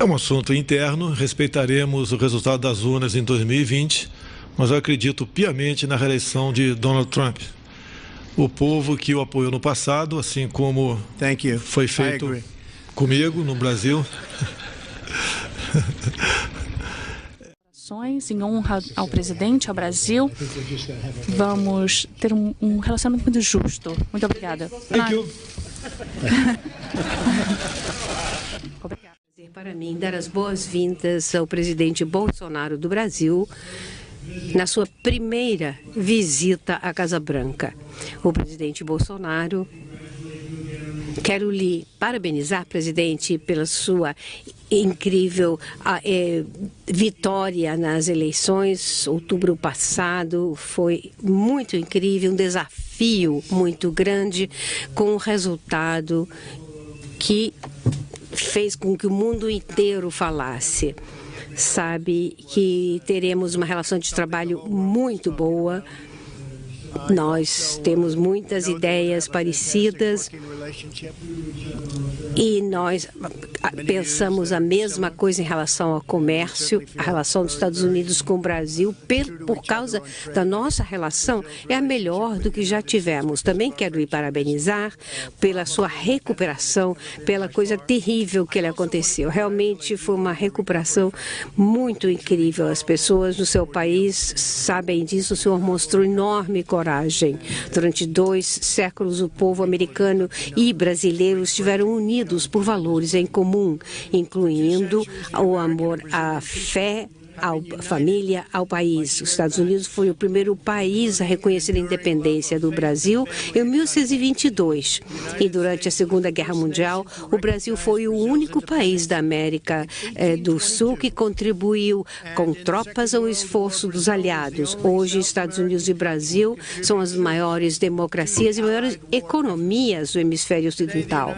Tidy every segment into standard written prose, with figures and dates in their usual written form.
É um assunto interno, respeitaremos o resultado das urnas em 2020, mas eu acredito piamente na reeleição de Donald Trump. O povo que o apoiou no passado, assim como foi feito comigo no Brasil. Em honra ao presidente, ao Brasil, vamos ter um relacionamento muito justo. Muito obrigada. Obrigada. Para mim, dar as boas-vindas ao presidente Bolsonaro do Brasil na sua primeira visita à Casa Branca. O presidente Bolsonaro, quero lhe parabenizar, presidente, pela sua incrível vitória nas eleições. Outubro passado foi muito incrível, um desafio muito grande, com um resultado que fez com que o mundo inteiro falasse. Sabe que teremos uma relação de trabalho muito boa. Nós temos muitas ideias parecidas e nós pensamos a mesma coisa em relação ao comércio. A relação dos Estados Unidos com o Brasil, por causa da nossa relação, é a melhor do que já tivemos. Também quero lhe parabenizar pela sua recuperação, pela coisa terrível que lhe aconteceu. Realmente foi uma recuperação muito incrível. As pessoas no seu país sabem disso. O senhor mostrou enorme coragem. Durante 2 séculos, o povo americano e brasileiro estiveram unidos por valores em comum, incluindo o amor à fé, à família, ao país. Os Estados Unidos foi o primeiro país a reconhecer a independência do Brasil em 1922. E durante a Segunda Guerra Mundial, o Brasil foi o único país da América do Sul que contribuiu com tropas ao esforço dos aliados. Hoje, Estados Unidos e Brasil são as maiores democracias e maiores economias do hemisfério ocidental.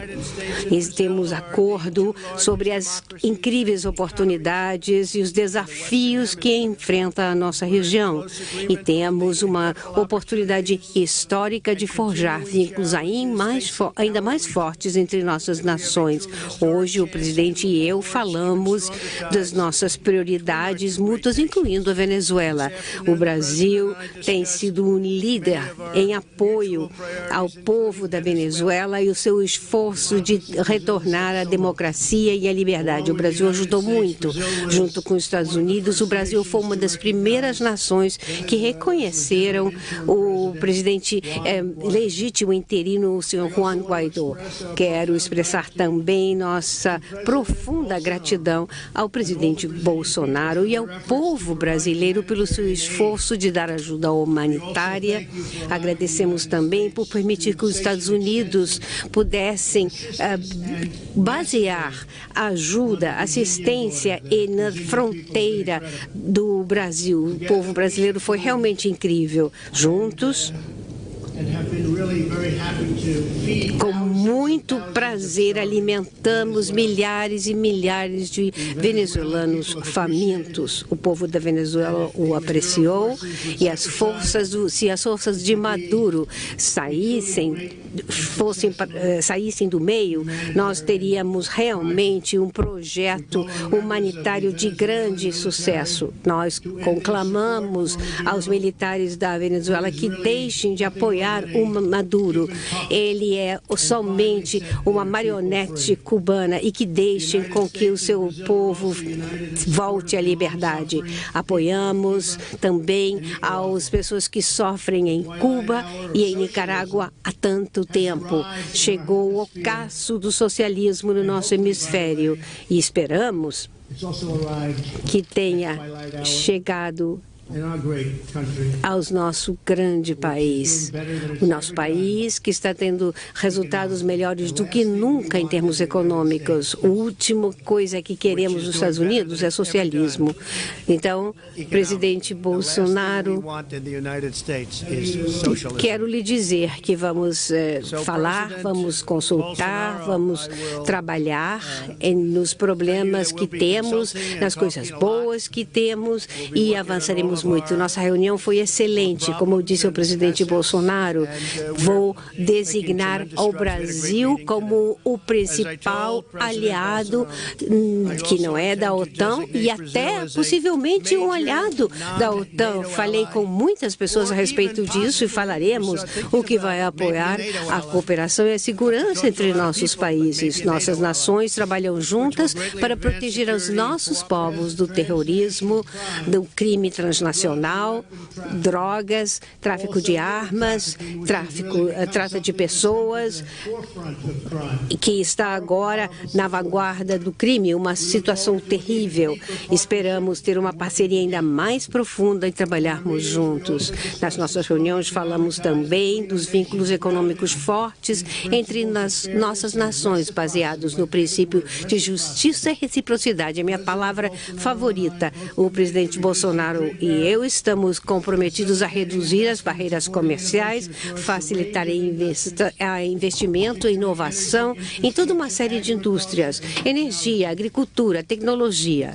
E temos acordo sobre as incríveis oportunidades e os desafios que enfrenta a nossa região. E temos uma oportunidade histórica de forjar vínculos ainda mais fortes entre nossas nações. Hoje, o presidente e eu falamos das nossas prioridades mútuas, incluindo a Venezuela. O Brasil tem sido um líder em apoio ao povo da Venezuela e o seu esforço de retornar à democracia e à liberdade. O Brasil ajudou muito, junto com os Estados Unidos. O Brasil foi uma das primeiras nações que reconheceram o presidente legítimo interino, o senhor Juan Guaidó. Quero expressar também nossa profunda gratidão ao presidente Bolsonaro e ao povo brasileiro pelo seu esforço de dar ajuda humanitária. Agradecemos também por permitir que os Estados Unidos pudessem basear ajuda, assistência na fronteira do Brasil. O povo brasileiro foi realmente incrível. Juntos, com muito prazer, alimentamos milhares e milhares de venezuelanos famintos. O povo da Venezuela o apreciou e se as forças de Maduro saíssem do meio, nós teríamos realmente um projeto humanitário de grande sucesso. Nós conclamamos aos militares da Venezuela que deixem de apoiar o Maduro. Ele é somente uma marionete cubana e que deixem com que o seu povo volte à liberdade. Apoiamos também as pessoas que sofrem em Cuba e em Nicarágua há tanto tempo. Chegou o ocaso do socialismo no nosso hemisfério e esperamos que tenha chegado ao nosso grande país. O nosso país que está tendo resultados melhores do que nunca em termos econômicos. A última coisa que queremos nos Estados Unidos é socialismo. Então, presidente Bolsonaro, quero lhe dizer que vamos falar, vamos consultar, vamos trabalhar nos problemas que temos, nas coisas boas que temos e avançaremos Agradecemos muito. Nossa reunião foi excelente. Como disse o presidente Bolsonaro, vou designar o Brasil como o principal aliado, que não é da OTAN, e até possivelmente um aliado da OTAN. Falei com muitas pessoas a respeito disso e falaremos o que vai apoiar a cooperação e a segurança entre nossos países. Nossas nações trabalham juntas para proteger os nossos povos do terrorismo, do crime transnacional, drogas, tráfico de armas, trata de pessoas, que está agora na vanguarda do crime, uma situação terrível. Esperamos ter uma parceria ainda mais profunda e trabalharmos juntos. Nas nossas reuniões falamos também dos vínculos econômicos fortes entre nossas nações, baseados no princípio de justiça e reciprocidade. É minha palavra favorita. O presidente Bolsonaro e eu estamos comprometidos a reduzir as barreiras comerciais, facilitar investimento e inovação em toda uma série de indústrias, energia, agricultura, tecnologia.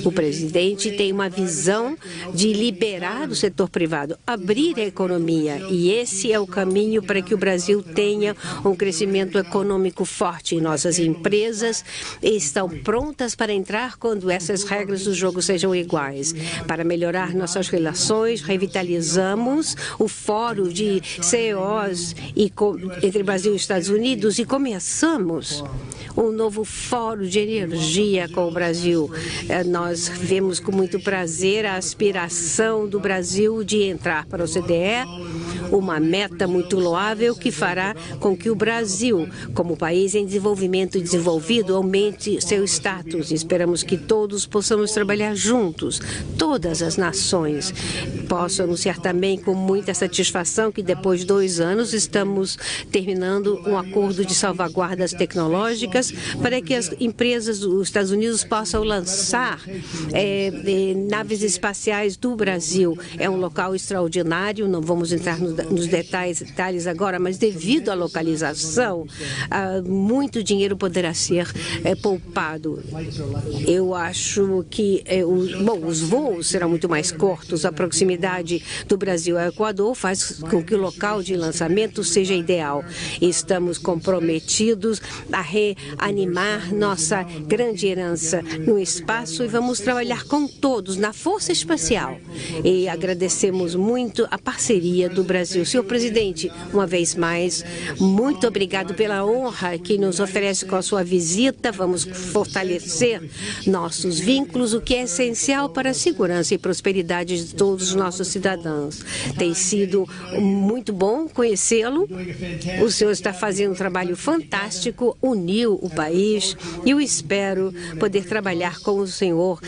O presidente tem uma visão de liberar o setor privado, abrir a economia, e esse é o caminho para que o Brasil tenha um crescimento econômico forte. Nossas empresas estão prontas para entrar quando essas regras do jogo sejam iguais. Para melhorar nossas relações, revitalizamos o Fórum de CEOs entre Brasil e Estados Unidos e começamos um novo Fórum de Energia com o Brasil. Nós vemos com muito prazer a aspiração do Brasil de entrar para o OCDE, uma meta muito loável que fará com que o Brasil, como país em desenvolvimento e desenvolvido, aumente seu status. Esperamos que todos possamos trabalhar juntos, todas as nações. Posso anunciar também com muita satisfação que depois de 2 anos estamos terminando um acordo de salvaguardas tecnológicas para que as empresas dos Estados Unidos possam lançar naves espaciais do Brasil. É um local extraordinário, não vamos entrar nos detalhes agora, mas devido à localização, muito dinheiro poderá ser poupado. Eu acho que os voos serão muito mais curtos. A proximidade do Brasil ao Equador faz com que o local de lançamento seja ideal. Estamos comprometidos a reanimar nossa grande herança no espaço e vamos trabalhar com todos na Força Espacial. E agradecemos muito a parceria do Brasil. Senhor presidente, uma vez mais, muito obrigado pela honra que nos oferece com a sua visita. Vamos fortalecer nossos vínculos, o que é essencial para a segurança e prosperidade de todos os nossos cidadãos. Tem sido muito bom conhecê-lo. O senhor está fazendo um trabalho fantástico, uniu o país e eu espero poder trabalhar com o senhor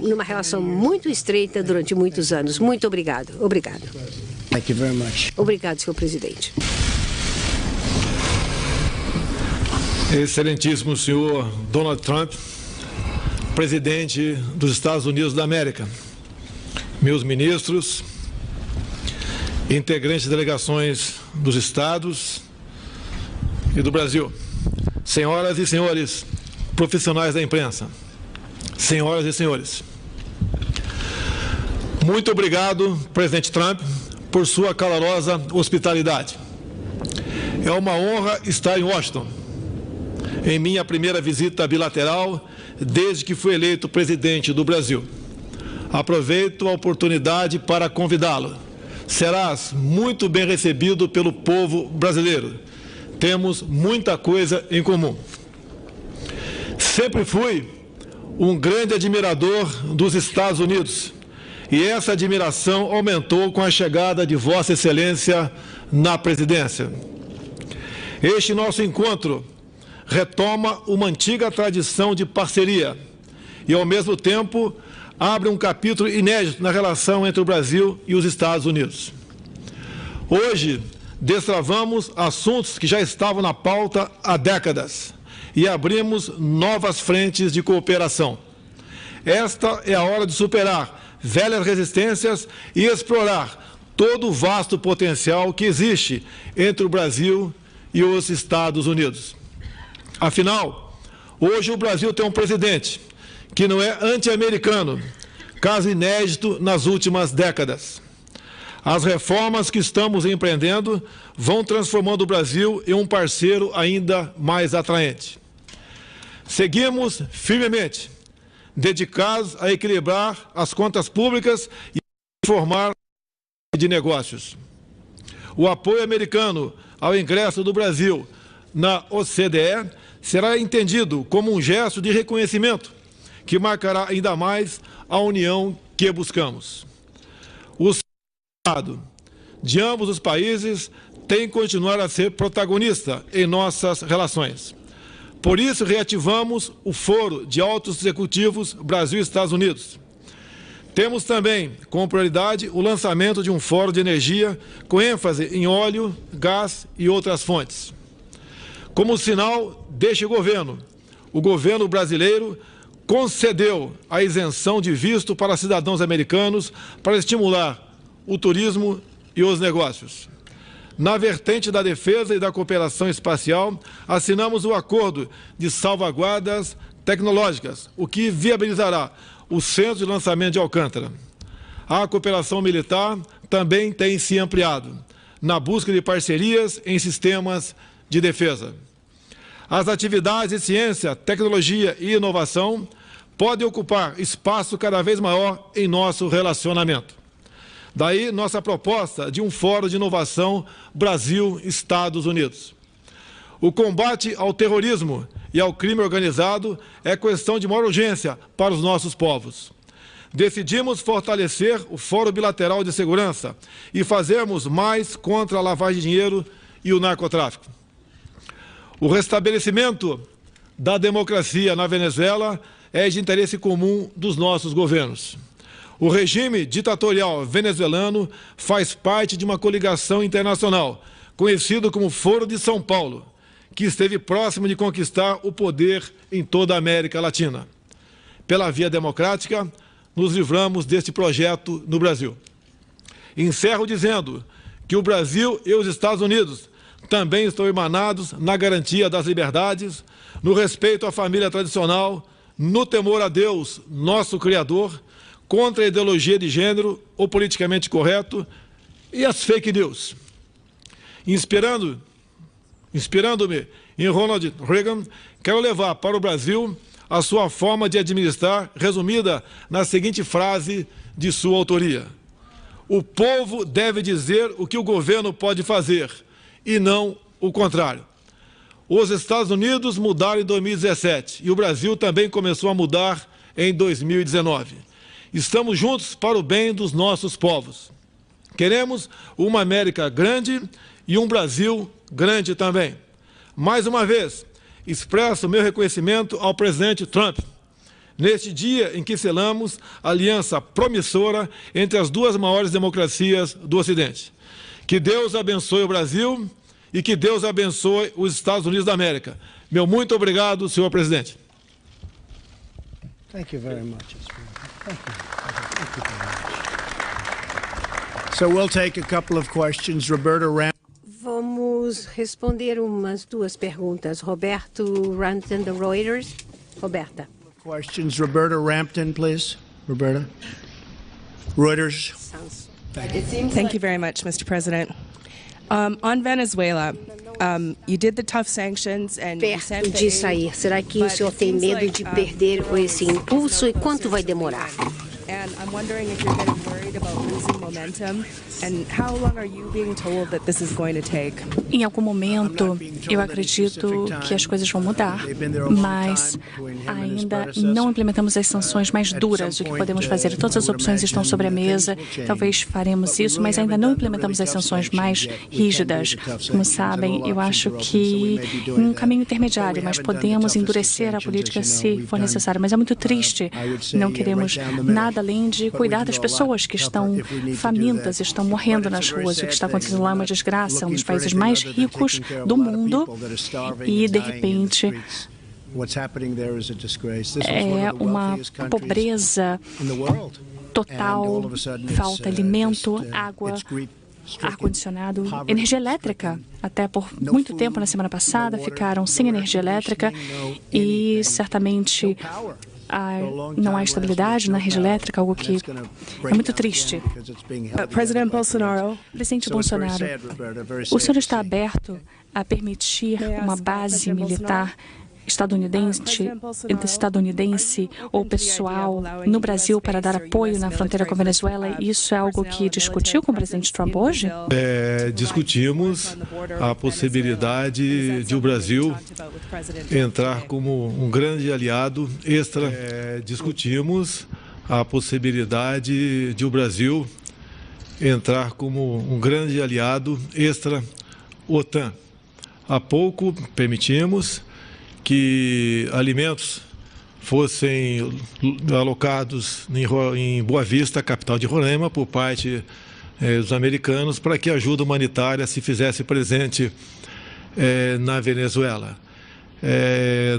numa relação muito estreita durante muitos anos. Muito obrigado. Obrigado. Thank you very much. Obrigado, senhor presidente. Excelentíssimo senhor Donald Trump, presidente dos Estados Unidos da América, meus ministros, integrantes de delegações dos estados e do Brasil, senhoras e senhores profissionais da imprensa, senhoras e senhores, muito obrigado, presidente Trump, por sua calorosa hospitalidade. É uma honra estar em Washington, em minha primeira visita bilateral desde que fui eleito presidente do Brasil. Aproveito a oportunidade para convidá-lo. Serás muito bem recebido pelo povo brasileiro. Temos muita coisa em comum. Sempre fui um grande admirador dos Estados Unidos. E essa admiração aumentou com a chegada de Vossa Excelência na presidência. Este nosso encontro retoma uma antiga tradição de parceria e, ao mesmo tempo, abre um capítulo inédito na relação entre o Brasil e os Estados Unidos. Hoje, destravamos assuntos que já estavam na pauta há décadas e abrimos novas frentes de cooperação. Esta é a hora de superar velhas resistências e explorar todo o vasto potencial que existe entre o Brasil e os Estados Unidos. Afinal, hoje o Brasil tem um presidente que não é anti-americano, caso inédito nas últimas décadas. As reformas que estamos empreendendo vão transformando o Brasil em um parceiro ainda mais atraente. Seguimos firmemente dedicados a equilibrar as contas públicas e formar de negócios. O apoio americano ao ingresso do Brasil na OCDE será entendido como um gesto de reconhecimento que marcará ainda mais a união que buscamos. O Estado de ambos os países tem que continuar a ser protagonista em nossas relações. Por isso, reativamos o Foro de Altos Executivos Brasil e Estados Unidos. Temos também, como prioridade, o lançamento de um fórum de energia com ênfase em óleo, gás e outras fontes. Como sinal deste governo, o governo brasileiro concedeu a isenção de visto para cidadãos americanos para estimular o turismo e os negócios. Na vertente da defesa e da cooperação espacial, assinamos o acordo de salvaguardas tecnológicas, o que viabilizará o Centro de Lançamento de Alcântara. A cooperação militar também tem se ampliado, na busca de parcerias em sistemas de defesa. As atividades de ciência, tecnologia e inovação podem ocupar espaço cada vez maior em nosso relacionamento. Daí nossa proposta de um Fórum de Inovação Brasil-Estados Unidos. O combate ao terrorismo e ao crime organizado é questão de maior urgência para os nossos povos. Decidimos fortalecer o Fórum Bilateral de Segurança e fazermos mais contra a lavagem de dinheiro e o narcotráfico. O restabelecimento da democracia na Venezuela é de interesse comum dos nossos governos. O regime ditatorial venezuelano faz parte de uma coligação internacional, conhecido como Foro de São Paulo, que esteve próximo de conquistar o poder em toda a América Latina. Pela via democrática, nos livramos deste projeto no Brasil. Encerro dizendo que o Brasil e os Estados Unidos também estão irmanados na garantia das liberdades, no respeito à família tradicional, no temor a Deus, nosso Criador, contra a ideologia de gênero, o politicamente correto e as fake news. Inspirando-me em Ronald Reagan, quero levar para o Brasil a sua forma de administrar, resumida na seguinte frase de sua autoria: o povo deve dizer o que o governo pode fazer, e não o contrário. Os Estados Unidos mudaram em 2017 e o Brasil também começou a mudar em 2019. Estamos juntos para o bem dos nossos povos. Queremos uma América grande e um Brasil grande também. Mais uma vez, expresso meu reconhecimento ao presidente Trump, neste dia em que selamos a aliança promissora entre as duas maiores democracias do Ocidente. Que Deus abençoe o Brasil e que Deus abençoe os Estados Unidos da América. Meu muito obrigado, senhor presidente. Thank you very much. Thank you. Thank you very much. So we'll take a couple of questions. Roberta Ram. Vamos responder umas duas perguntas. Roberto Rampton, da Reuters. Roberta. Questions. Roberta Rampton, please. Roberta. Reuters. Thank you very much, Mr. President. On Venezuela, you did the tough sanctions and you sent Perto the de aid, sair. Será que o but senhor it tem seems medo like, de perder esse impulso e quanto vai demorar? And I'm wondering if you're getting worried about losing momentum, and how long are you being told that this is going to take? Em algum momento, eu acredito que as coisas vão mudar, mas ainda não implementamos as sanções mais duras. O que podemos fazer? Todas as opções estão sobre a mesa. Talvez faremos isso, mas ainda não implementamos as sanções mais rígidas. Como sabem, eu acho que um caminho intermediário, mas podemos endurecer a política se for necessário. Mas é muito triste. Não queremos nada além de cuidar das pessoas que estão famintas, estão morrendo nas ruas. O que está acontecendo lá é uma desgraça, um dos países mais ricos do mundo e, de repente, é uma pobreza total, falta alimento, água, ar-condicionado, energia elétrica. Até por muito tempo, na semana passada, ficaram sem energia elétrica e, certamente, não há estabilidade na rede elétrica, algo que é muito triste. President Bolsonaro, Presidente Bolsonaro, o senhor está aberto a permitir uma base militar estadunidense ou pessoal no Brasil para dar apoio na fronteira com a Venezuela? Isso é algo que discutiu com o presidente Trump hoje? Discutimos a possibilidade de o Brasil entrar como um grande aliado discutimos a possibilidade de o Brasil entrar como um grande aliado extra-OTAN. Há pouco permitimos que alimentos fossem alocados em Boa Vista, capital de Roraima, por parte dos americanos, para que a ajuda humanitária se fizesse presente na Venezuela.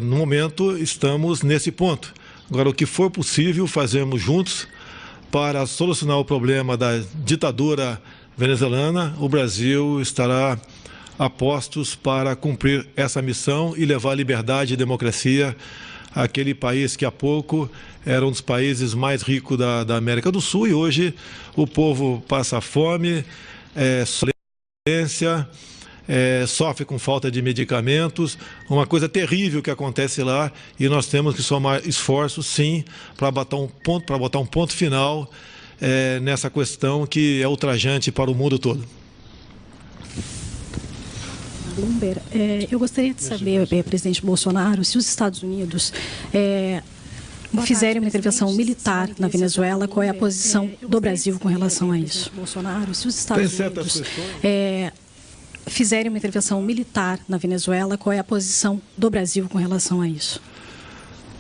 No momento, estamos nesse ponto. Agora, o que for possível, fazemos juntos para solucionar o problema da ditadura venezuelana. O Brasil estará a postos para cumprir essa missão e levar liberdade e democracia àquele país que há pouco era um dos países mais ricos da América do Sul e hoje o povo passa fome, violência, sofre com falta de medicamentos, uma coisa terrível que acontece lá e nós temos que somar esforços, sim, para botar um ponto final nessa questão que é ultrajante para o mundo todo. Bloomberg, eu gostaria de saber, presidente Bolsonaro, se os Estados Unidos fizerem uma intervenção militar na Venezuela, qual é a posição do Brasil com relação a isso? Bolsonaro, se os Estados Unidos fizerem uma intervenção militar na Venezuela, qual é a posição do Brasil com relação a isso?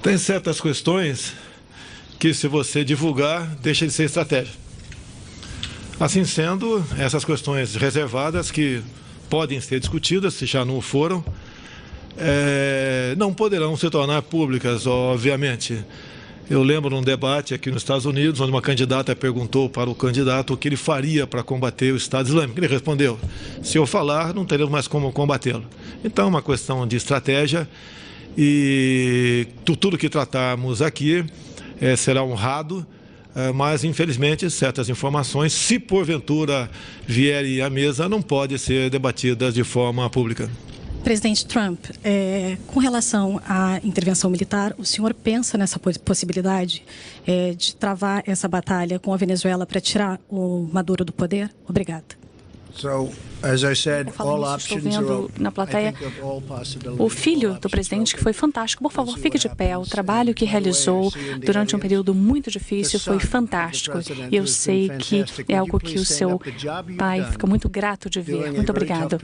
Tem certas questões que, se você divulgar, deixa de ser estratégia. Assim sendo, essas questões reservadas que podem ser discutidas, se já não foram, não poderão se tornar públicas, obviamente. Eu lembro de um debate aqui nos Estados Unidos, onde uma candidata perguntou para o candidato o que ele faria para combater o Estado Islâmico. Ele respondeu, se eu falar, não teremos mais como combatê-lo. Então, é uma questão de estratégia e tudo que tratarmos aqui será honrado, mas, infelizmente, certas informações, se porventura vierem à mesa, não podem ser debatidas de forma pública. Presidente Trump, com relação à intervenção militar, o senhor pensa nessa possibilidade de travar essa batalha com a Venezuela para tirar o Maduro do poder? Obrigada. Estou vendo na plateia o filho do presidente, que foi fantástico. Por favor, fique de pé. O trabalho que realizou durante um período muito difícil foi fantástico. E eu sei que é algo que o seu pai fica muito grato de ver. Muito obrigado.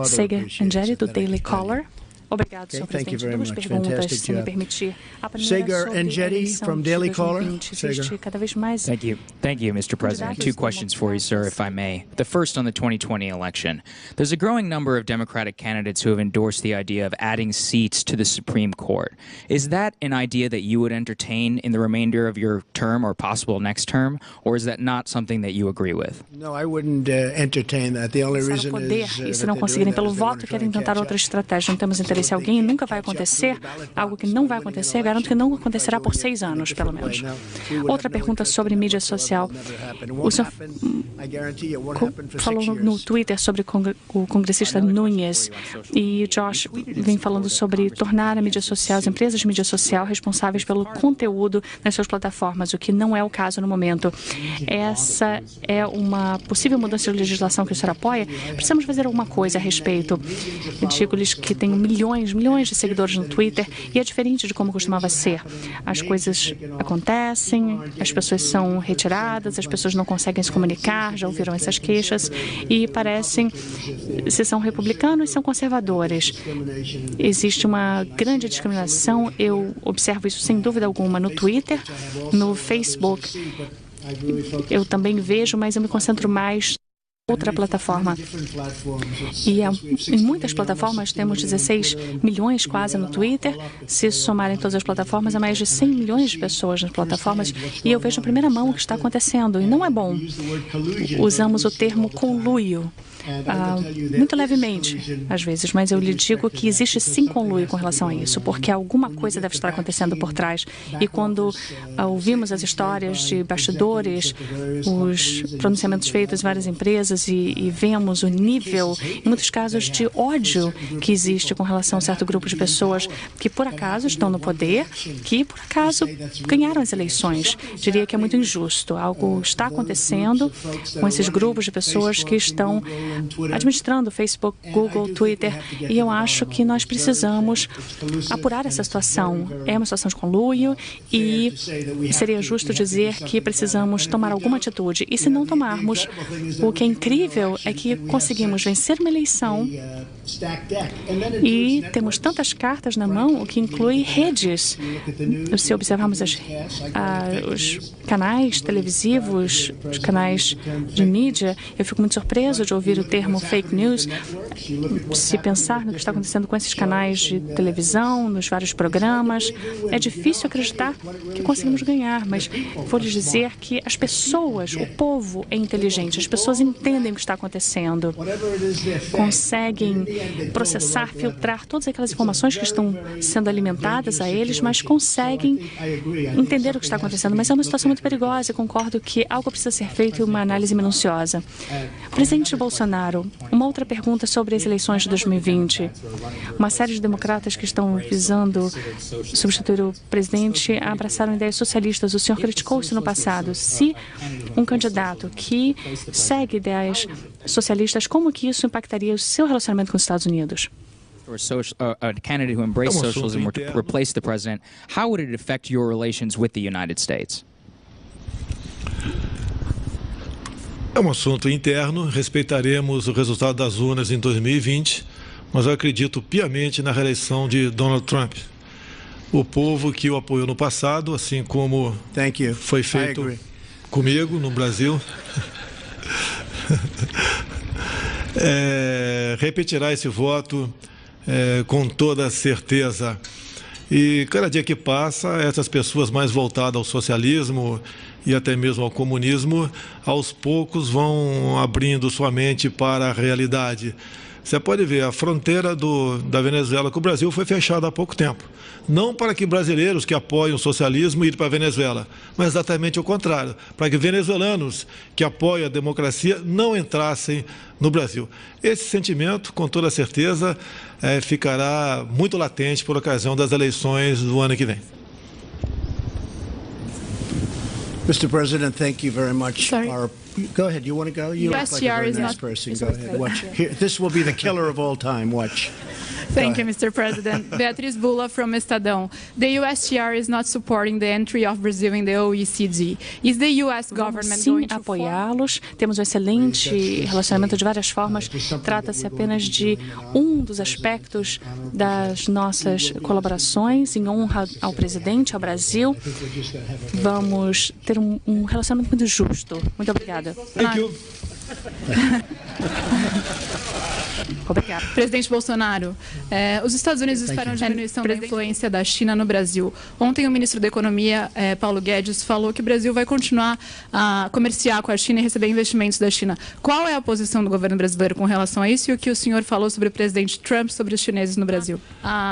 Sega Angeli, do Daily Caller. Obrigado, senhor presidente. Duas perguntas, se me permitir. A primeira sobre a eleição de 2020. Existe cada vez mais... Thank you, Mr. President. Two questions for you, sir, if I may. The first on the 2020 election. There's a growing number of Democratic candidates who have endorsed the idea of adding seats to the Supreme Court. Is that an idea that you would entertain in the remainder of your term or possible next term, or is that not something that you agree with? No, I wouldn't entertain that. The only reason is e se não conseguirem pelo voto, querem tentar outra estratégia. Não temos interesse em alguém, nunca vai acontecer. Algo que não vai acontecer, garanto que não acontecerá por 6 anos, pelo menos. Outra pergunta sobre mídia social. O senhor falou no Twitter sobre o congressista Nunes e Josh vem falando sobre tornar a mídia social, as empresas de mídia social responsáveis pelo conteúdo nas suas plataformas, o que não é o caso no momento. Essa é uma possível mudança de legislação que o senhor apoia? Precisamos fazer alguma coisa a respeito. Digo-lhes que tenho milhões de seguidores no Twitter e é diferente de como costumava ser. As coisas acontecem, as pessoas são retiradas, as pessoas não conseguem se comunicar, já ouviram essas queixas e parecem, se são republicanos, são conservadores. Existe uma grande discriminação, eu observo isso sem dúvida alguma no Twitter, no Facebook. Eu também vejo, mas eu me concentro mais outra plataforma. E em muitas plataformas temos 16 milhões quase no Twitter. Se somarem todas as plataformas, há mais de 100 milhões de pessoas nas plataformas. E eu vejo em primeira mão o que está acontecendo. E não é bom. Usamos o termo conluio. muito levemente, às vezes, mas eu lhe digo que existe sim conluio com relação a isso, porque alguma coisa deve estar acontecendo por trás. E quando ouvimos as histórias de bastidores, os pronunciamentos feitos em várias empresas e vemos o nível, em muitos casos, de ódio que existe com relação a um certo grupo de pessoas que, por acaso, estão no poder, que, por acaso, ganharam as eleições. Diria que é muito injusto. Algo está acontecendo com esses grupos de pessoas que estão administrando Facebook, Google, Twitter, e eu acho que nós precisamos apurar essa situação. É uma situação de conluio e seria justo dizer que precisamos tomar alguma atitude. E se não tomarmos, o que é incrível é que conseguimos vencer uma eleição e temos tantas cartas na mão, o que inclui redes. Se observarmos os canais televisivos, os canais de mídia, eu fico muito surpreso de ouvir o termo fake news. Se pensar no que está acontecendo com esses canais de televisão, nos vários programas, é difícil acreditar que conseguimos ganhar, mas vou lhes dizer que as pessoas, o povo é inteligente, as pessoas entendem o que está acontecendo, conseguem processar, filtrar todas aquelas informações que estão sendo alimentadas a eles, mas conseguem entender o que está acontecendo. Mas é uma situação muito perigosa e concordo que algo precisa ser feito e uma análise minuciosa. Presidente Bolsonaro, uma outra pergunta sobre as eleições de 2020. Uma série de democratas que estão visando substituir o presidente abraçaram ideias socialistas. O senhor criticou isso no passado. Se um candidato que segue ideias socialistas, como que isso impactaria o seu relacionamento com os Estados Unidos? A candidate who embraced socialism were to replace the president, how would it affect your relations with the United States? É um assunto interno, respeitaremos o resultado das urnas em 2020, mas eu acredito piamente na reeleição de Donald Trump. O povo que o apoiou no passado, assim como foi feito comigo no Brasil, repetirá esse voto com toda certeza. E cada dia que passa, essas pessoas mais voltadas ao socialismo e até mesmo ao comunismo, aos poucos vão abrindo sua mente para a realidade. Você pode ver, a fronteira da Venezuela com o Brasil foi fechada há pouco tempo. Não para que brasileiros que apoiam o socialismo irem para a Venezuela, mas exatamente o contrário, para que venezuelanos que apoiam a democracia não entrassem no Brasil. Esse sentimento, com toda certeza, ficará muito latente por ocasião das eleições do ano que vem. Mr. President, thank you very much. Go ahead. You want to go? You look like a very nice person. Go ahead. Watch. Here, this will be the killer of all time. Watch. Thank you, Mr. President. Beatriz Bula from Estadão. The USTR is not supporting the entry of Brazil in the OECD. Is the US government going to apoiá-los? Temos um excelente relacionamento de várias formas. Trata-se apenas de um dos aspectos das nossas colaborações em honra ao presidente, ao Brasil. Vamos ter um relacionamento muito justo. Muito obrigada. Thank you. Obrigada. Presidente Bolsonaro, os Estados Unidos esperam diminuição da influência da China no Brasil. Ontem o ministro da Economia, Paulo Guedes, falou que o Brasil vai continuar a comerciar com a China e receber investimentos da China. Qual é a posição do governo brasileiro com relação a isso e o que o senhor falou sobre o presidente Trump sobre os chineses no Brasil?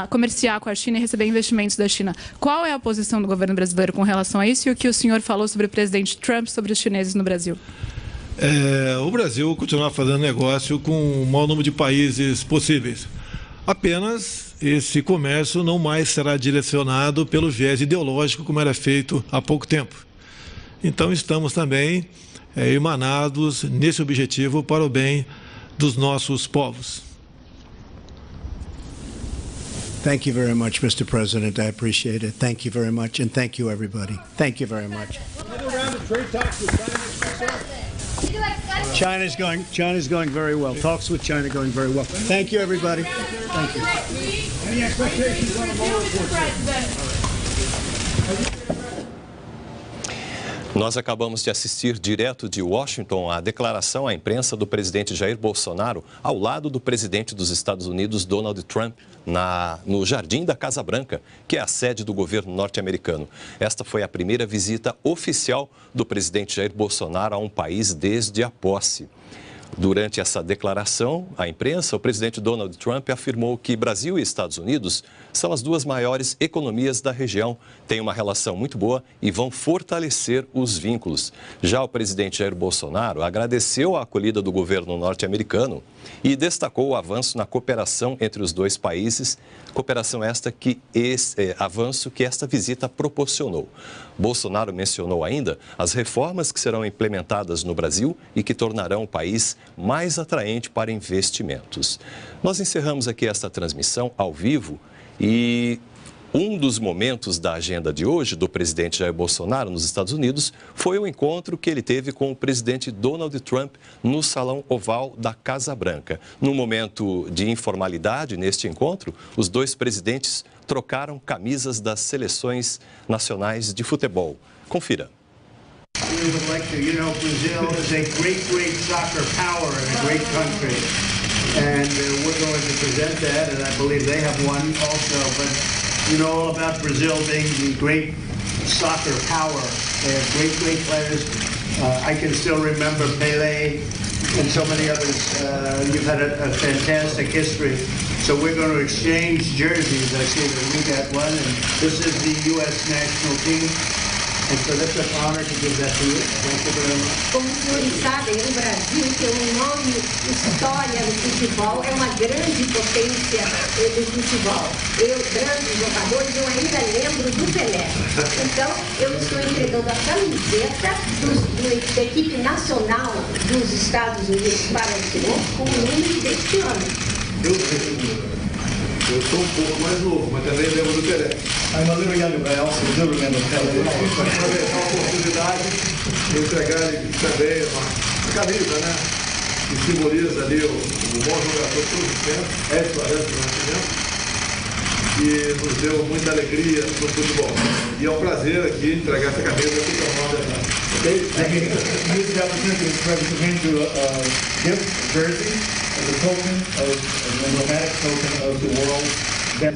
Comerciar com a China e receber investimentos da China. Qual é a posição do governo brasileiro com relação a isso e o que o senhor falou sobre o presidente Trump sobre os chineses no Brasil? O Brasil continuar fazendo negócio com o maior número de países possíveis. Apenas esse comércio não mais será direcionado pelo viés ideológico como era feito há pouco tempo. Então estamos também emanados nesse objetivo para o bem dos nossos povos. Thank you very much, Mr. President. I appreciate it. Thank you very much, and thank you, everybody. Thank you very much. China's going very well. Talks with China going very well. Thank you, everybody. Thank you. Any expectations on the Mueller report? Nós acabamos de assistir direto de Washington a declaração à imprensa do presidente Jair Bolsonaro ao lado do presidente dos Estados Unidos, Donald Trump, no Jardim da Casa Branca, que é a sede do governo norte-americano. Esta foi a primeira visita oficial do presidente Jair Bolsonaro a um país desde a posse. Durante essa declaração à imprensa, o presidente Donald Trump afirmou que Brasil e Estados Unidos são as duas maiores economias da região, têm uma relação muito boa e vão fortalecer os vínculos. Já o presidente Jair Bolsonaro agradeceu a acolhida do governo norte-americano e destacou o avanço na cooperação entre os dois países, cooperação avanço que esta visita proporcionou. Bolsonaro mencionou ainda as reformas que serão implementadas no Brasil e que tornarão o país mais atraente para investimentos. Nós encerramos aqui esta transmissão ao vivo e um dos momentos da agenda de hoje do presidente Jair Bolsonaro nos Estados Unidos foi o encontro que ele teve com o presidente Donald Trump no Salão Oval da Casa Branca. No momento de informalidade neste encontro, os dois presidentes trocaram camisas das seleções nacionais de futebol. Confira. We would like to, Brazil is a great soccer power and a great country. And we're going to present that, and I believe they have one also. But you know all about Brazil being the great soccer power. They have great players. I can still remember Pelé and so many others. You've had a fantastic history. So we're going to exchange jerseys. I see that we got one, and this is the U.S. national team. And so that's an honor to give that to you. Thank you very much. Como os senhores sabem, o Brasil tem um nome, história no futebol, é uma grande potência no futebol. Grandes jogadores, eu ainda lembro do Pelé. Então, eu estou entregando a camiseta da equipe nacional dos Estados Unidos para o senhor com o número deste ano. Eu sou um pouco mais novo, mas também lembro do Pelé. I'm a little younger, but I also do remember Pelé. Eu quis aproveitar a oportunidade de entregar também uma camisa, né? Que simboliza ali o bom jogador de todos os tempos, Edson Arantes do Nascimento, e nos deu muita alegria no futebol. E é um prazer aqui entregar essa camisa aqui para nós. Use the opportunity to bring to gift jersey as a token of an emblematic token of the world that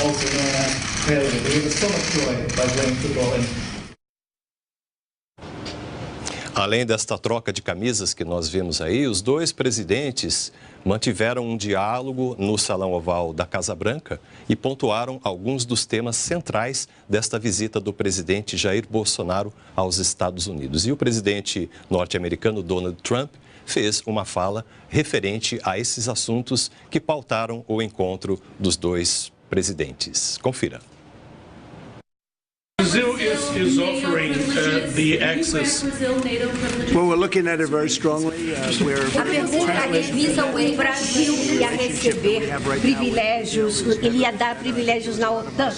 also known as Pelé. They give us so much joy by playing football. Além desta troca de camisas que nós vimos aí, os dois presidentes mantiveram um diálogo no Salão Oval da Casa Branca e pontuaram alguns dos temas centrais desta visita do presidente Jair Bolsonaro aos Estados Unidos. E o presidente norte-americano Donald Trump fez uma fala referente a esses assuntos que pautaram o encontro dos dois presidentes. Confira. Brazil is offering the access. Well, we're looking at it very strongly. A pergunta visa o Brasil ia receber privilégios, ele ia dar privilégios na OTAN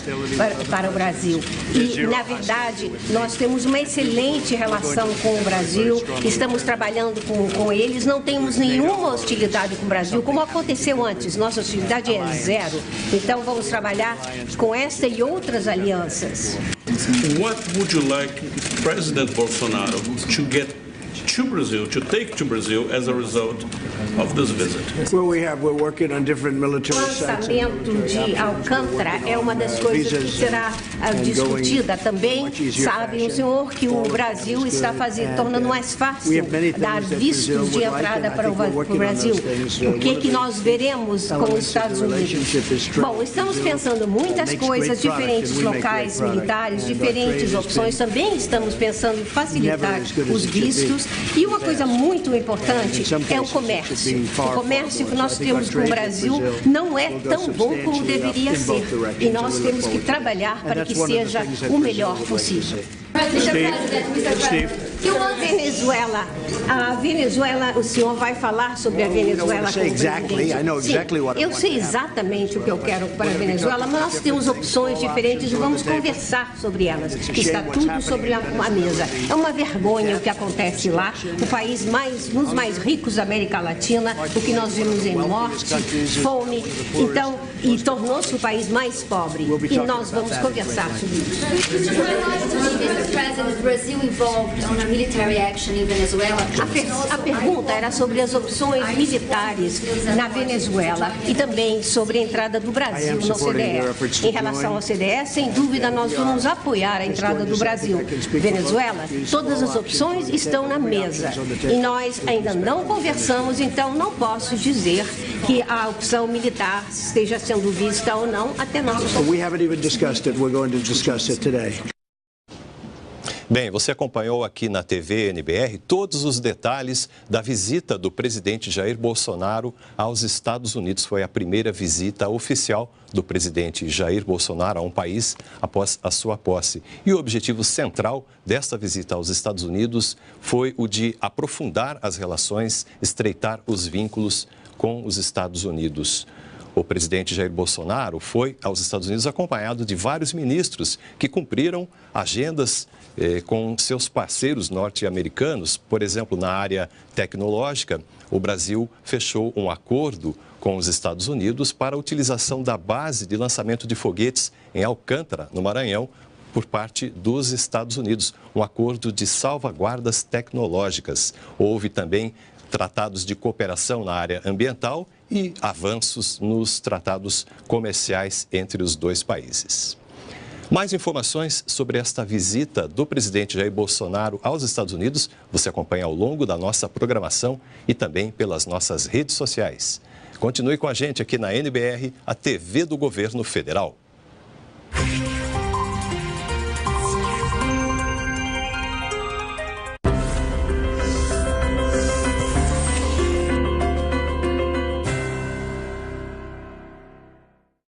para o Brasil. E, na verdade, nós temos uma excelente relação com o Brasil, estamos trabalhando com eles, não temos nenhuma hostilidade com o Brasil, como aconteceu antes, nossa hostilidade é zero. Então, vamos trabalhar com esta e outras alianças. What would you like President Bolsonaro to get to Brazil, to take to Brazil as a result of this visit? Well, we're working on different military sites. O lançamento de Alcântara é uma das coisas que será discutida também. Sabe o senhor que o Brasil está tornando mais fácil dar vistos de entrada para o Brasil. O que nós veremos com os Estados Unidos? Bom, estamos pensando muitas coisas, diferentes locais militares, diferentes opções. Também estamos pensando em facilitar os vistos. E uma coisa muito importante é o comércio. O comércio que nós temos com o Brasil não é tão bom como deveria ser. E nós temos que trabalhar para que seja o melhor possível. A Venezuela, o senhor vai falar sobre a Venezuela com o presidente? Sim, eu sei exatamente o que eu quero para a Venezuela, mas nós temos opções diferentes e vamos conversar sobre elas. Está tudo sobre a mesa. É uma vergonha o que acontece lá, o país um dos mais ricos da América Latina, o que nós vimos em morte, fome. Então, e tornou-se o país mais pobre. E nós vamos conversar sobre isso. A pergunta era sobre as opções militares na Venezuela e também sobre a entrada do Brasil no OCDE. Em relação ao OCDE, sem dúvida, nós vamos apoiar a entrada do Brasil. Venezuela, todas as opções estão na mesa e nós ainda não conversamos, então não posso dizer que a opção militar esteja sendo vista ou não até nosso. Bem, você acompanhou aqui na TV NBR todos os detalhes da visita do presidente Jair Bolsonaro aos Estados Unidos. Foi a primeira visita oficial do presidente Jair Bolsonaro a um país após a sua posse. E o objetivo central desta visita aos Estados Unidos foi o de aprofundar as relações, estreitar os vínculos com os Estados Unidos. O presidente Jair Bolsonaro foi aos Estados Unidos acompanhado de vários ministros que cumpriram agendas com seus parceiros norte-americanos. Por exemplo, na área tecnológica, o Brasil fechou um acordo com os Estados Unidos para a utilização da base de lançamento de foguetes em Alcântara, no Maranhão, por parte dos Estados Unidos. Um acordo de salvaguardas tecnológicas. Houve também tratados de cooperação na área ambiental e avanços nos tratados comerciais entre os dois países. Mais informações sobre esta visita do presidente Jair Bolsonaro aos Estados Unidos você acompanha ao longo da nossa programação e também pelas nossas redes sociais. Continue com a gente aqui na NBR, a TV do Governo Federal.